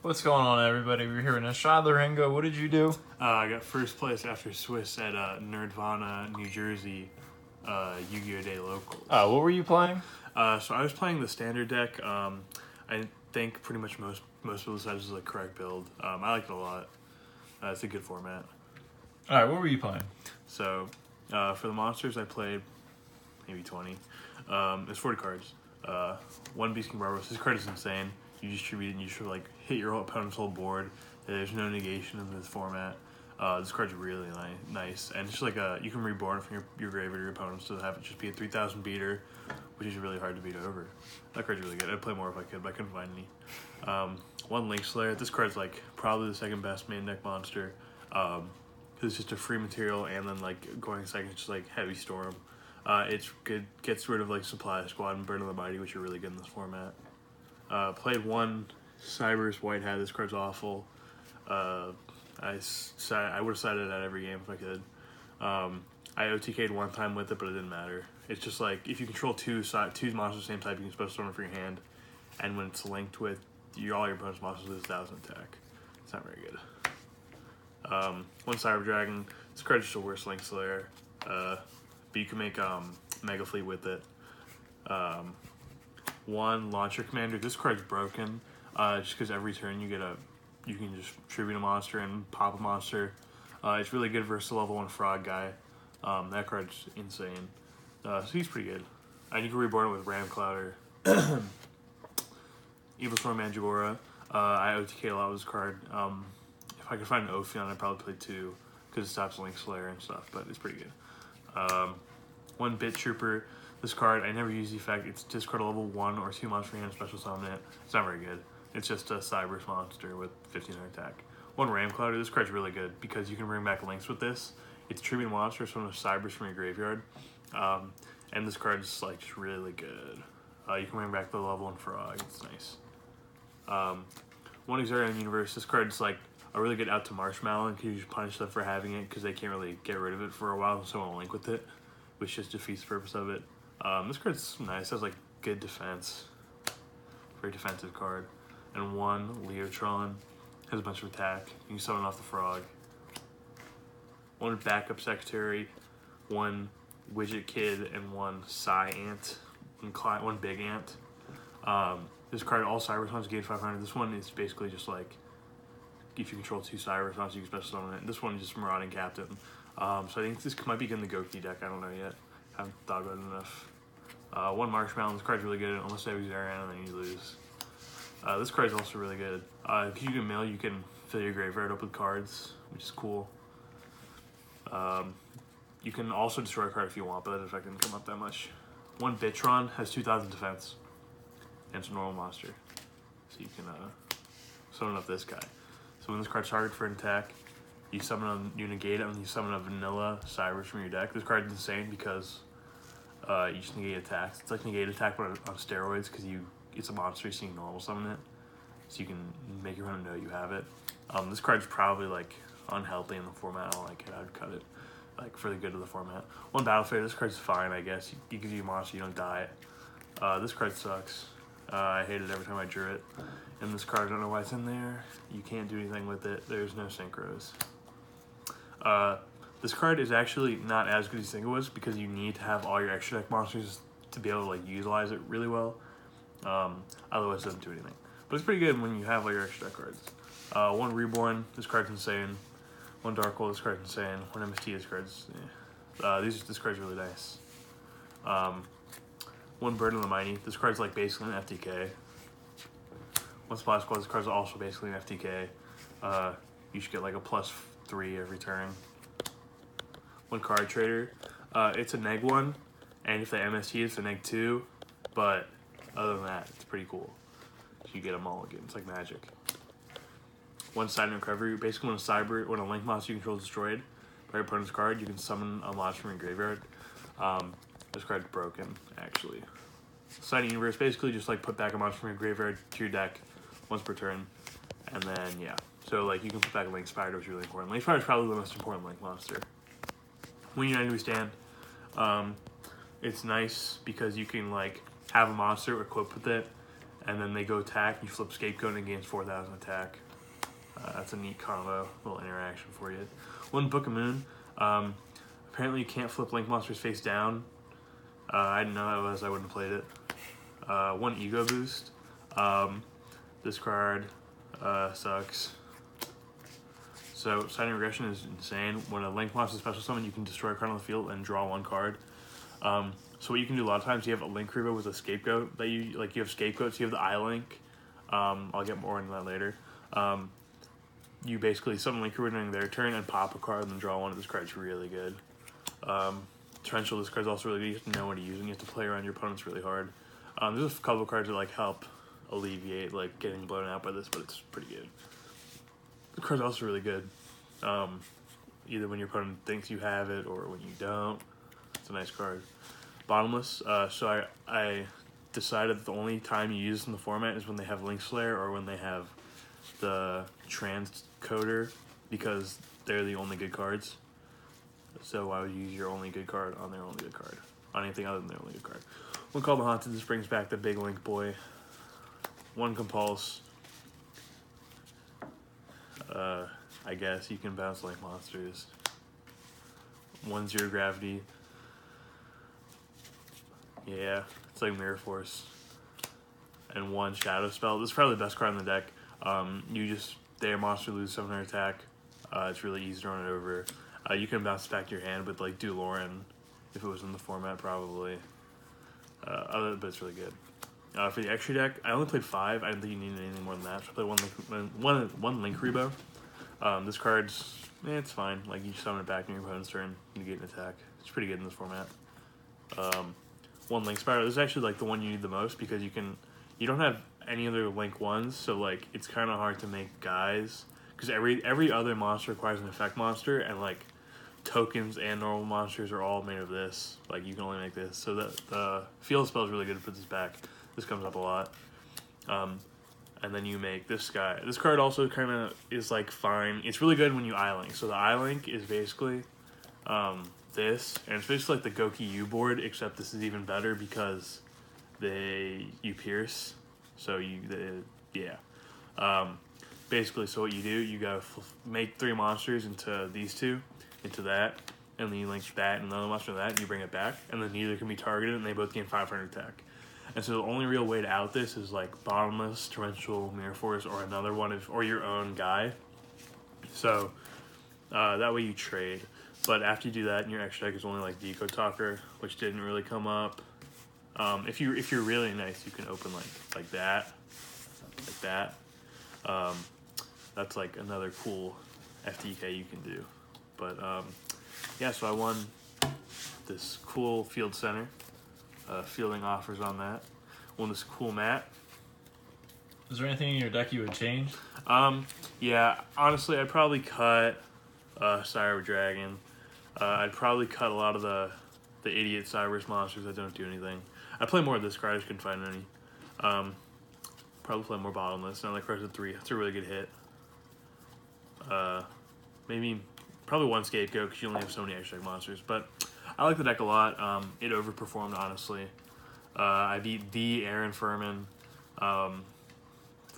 What's going on, everybody? We're here with Nishaad, Lorengo. What did you do? I got first place after Swiss at Nerdvana, New Jersey, Yu-Gi-Oh! Day Locals. What were you playing? So I was playing the standard deck. I think pretty much most people decided this is the correct build. I like it a lot. It's a good format. All right, what were you playing? So for the monsters, I played maybe 20. It's 40 cards. One Beast King Barbaros. This card is insane. You distribute it and you should like hit your opponent's whole board. There's no negation in this format. This card's really nice, and it's just like you can reborn it from your graveyard or your opponents to have it just be a 3,000 beater, which is really hard to beat over. That card's really good. I'd play more if I could, but I couldn't find any. One Link Slayer. This card's like probably the second best main deck monster. It's just a free material, and then like going second, it's just like Heavy Storm. It's good. Gets rid of like Supply Squad and Burn of the Mighty, which are really good in this format. Played one Cyber's White Hat. This card's awful. I would have sided at every game if I could. I OTK'd one time with it, but it didn't matter. It's just like if you control two monsters of the same type, you can special summon for your hand, and when it's linked with all your opponent's monsters, lose 1,000 attack. It's not very good. One Cyber Dragon. This card's just a worse Link Slayer, but you can make Mega Fleet with it. One Launcher Commander. This card's broken, just because every turn you can just tribute a monster and pop a monster. It's really good versus the level 1 Frog guy. That card's insane. So he's pretty good. And you can reborn it with Ram Clouder. Evil Storm Mandragora. I OTK a lot with this card. If I could find an Ophion, I'd probably play 2, because it stops Link Slayer and stuff, but it's pretty good. One Bit Trooper. This card, I never use the effect. It's discard a level 1 or 2 monster hand, special summon it. It's not very good. It's just a Cyber's monster with 1,500 attack. One Ram Clouder. This card's really good because you can bring back links with this. It's tribute monster, so one of Cyber's from your graveyard. And this card's like just really good. You can bring back the level 1 Frog. It's nice. One Exarion Universe. This card's like a really good out to Marshmallow, and you just punish them for having it because they can't really get rid of it for a while, so someone will link with it, which just defeats the purpose of it. This card's nice. It has like good defense. Very defensive card. And one Leotron. Has a bunch of attack. You can summon off the Frog. One Backup Secretary. One Widget Kid. And one Psy Ant. And one Big Ant. This card, all Cybersons gain 500. This one is basically just like if you control 2 Cybersons, you can special summon it. This one is just Marauding Captain. So I think this might be good in the Goki deck. I don't know yet. Haven't thought about it enough. One Marshmallow. This card's really good unless they have Exarion and then you lose. This card's also really good. If you can mill, you can fill your graveyard up with cards, which is cool. You can also destroy a card if you want, but that effect didn't come up that much. One Bitron has 2,000 defense, and it's a normal monster. So you can summon up this guy. So when this card's targeted for an attack, you negate it, and you summon a vanilla Cybers from your deck. This card's insane because you just negate attacks. It's like negate attack but on steroids because it's a monster, so you can normal summon it. So you can make your opponent know you have it. This card's probably like unhealthy in the format. I don't like it. I would cut it like for the good of the format. One Battle Fair. This card's fine, I guess. It gives you a monster, you don't die it. This card sucks. I hate it every time I drew it. And this card, I don't know why it's in there. You can't do anything with it. There's no synchros. This card is actually not as good as you think it was because you need to have all your extra deck monsters to be able to like utilize it really well. Otherwise it doesn't do anything. But it's pretty good when you have all your extra deck cards. One Reborn, this card's insane. One Dark Hole, this card's insane. One MST, this card's this card's really nice. One Burden of the Mighty, this card's like basically an FTK. One Splash Squad, this card's also basically an FTK. You should get like a +3 every turn. One Card Trader, it's a -1, and if they MST, it's a -2, but other than that, it's pretty cool. You get a mulligan. It's like magic. One Side Recovery. Basically, when a Link monster you control is destroyed by your opponent's card, you can summon a monster from your graveyard. This card's broken, actually. Side Universe. Basically, just like put back a monster from your graveyard to your deck once per turn, and then yeah. So like you can put back a Link Spider, which is really important. Link Spider is probably the most important Link monster. When United We Stand, it's nice because you can like have a monster equipped with it, and then they go attack. You flip Scapegoat and it gains 4,000 attack. That's a neat combo, little interaction for you. One Book of Moon. Apparently you can't flip Link monsters face down. I didn't know that was. I wouldn't have played it. One Ego Boost. This card sucks. So Siding Regression is insane. When a Link monster special summon, you can destroy a card on the field and draw one card. So what you can do a lot of times, you have a Link Revo with a Scapegoat that you like. You have Scapegoats. You have the I-Link. I'll get more into that later. You basically summon Link Revo during their turn and pop a card and then draw one. This card's really good. Torrential, this card's also really good. You have to know when to use it. You have to play around your opponents really hard. There's a couple of cards that like help alleviate like getting blown out by this, but it's pretty good. The card's also really good. Either when your opponent thinks you have it or when you don't. It's a nice card. Bottomless. So I decided that the only time you use this in the format is when they have Link Slayer or when they have the Transcoder, because they're the only good cards. So why would you use your only good card on their only good card? On anything other than their only good card. One Call the Haunted, this brings back the big Link boy. One Compulse. I guess you can bounce Link monsters. 1 Zero Gravity. Yeah, it's like Mirror Force. And 1 Shadow Spell. This is probably the best card in the deck. Their monster loses 700 attack. It's really easy to run it over. You can bounce it back to your hand with like Duloran, if it was in the format probably. But it's really good. For the extra deck, I only played 5. I didn't think you needed anything more than that. So I played one Link Rebo. This card's, it's fine. Like you summon it back in your opponent's turn, you get an attack. It's pretty good in this format. One Link Spiral. This is actually like the one you need the most because you don't have any other Link ones, so like it's kind of hard to make guys because every other monster requires an effect monster, and like tokens and normal monsters are all made of this. Like you can only make this. So the field spell is really good to put this back. This comes up a lot. And then you make this guy. This card also kind of is like fine. It's really good when you I-Link. So the I-Link is basically this, and it's basically like the Goki U board, except this is even better because you pierce. So basically, so what you do, you gotta make 3 monsters into these 2, into that, and then you link that and another monster to that, and you bring it back, and then neither can be targeted, and they both gain 500 attack. And so the only real way to out this is like Bottomless, Torrential, Mirror Force, or another one, or your own guy. So that way you trade. But after you do that, and your extra deck is only like Deco Talker, which didn't really come up. If you're really nice, you can open like that. That's like another cool FTK you can do. But yeah, so I won this cool Field Center. Fielding offers on that. Won this cool mat. Is there anything in your deck you would change? Yeah, honestly, I'd probably cut Cyber Dragon. I'd probably cut a lot of the idiot Cyberus monsters that don't do anything. I play more of this card, I just couldn't find any. Probably play more Bottomless. Now that card's a 3. It's a really good hit. Probably 1 Scapegoat because you only have so many extra deck monsters. But I like the deck a lot. It overperformed, honestly. I beat the Aaron Furman round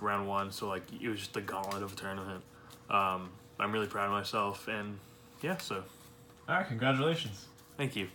1, so like it was just the gauntlet of a tournament. I'm really proud of myself, and yeah, so. All right, congratulations. Thank you.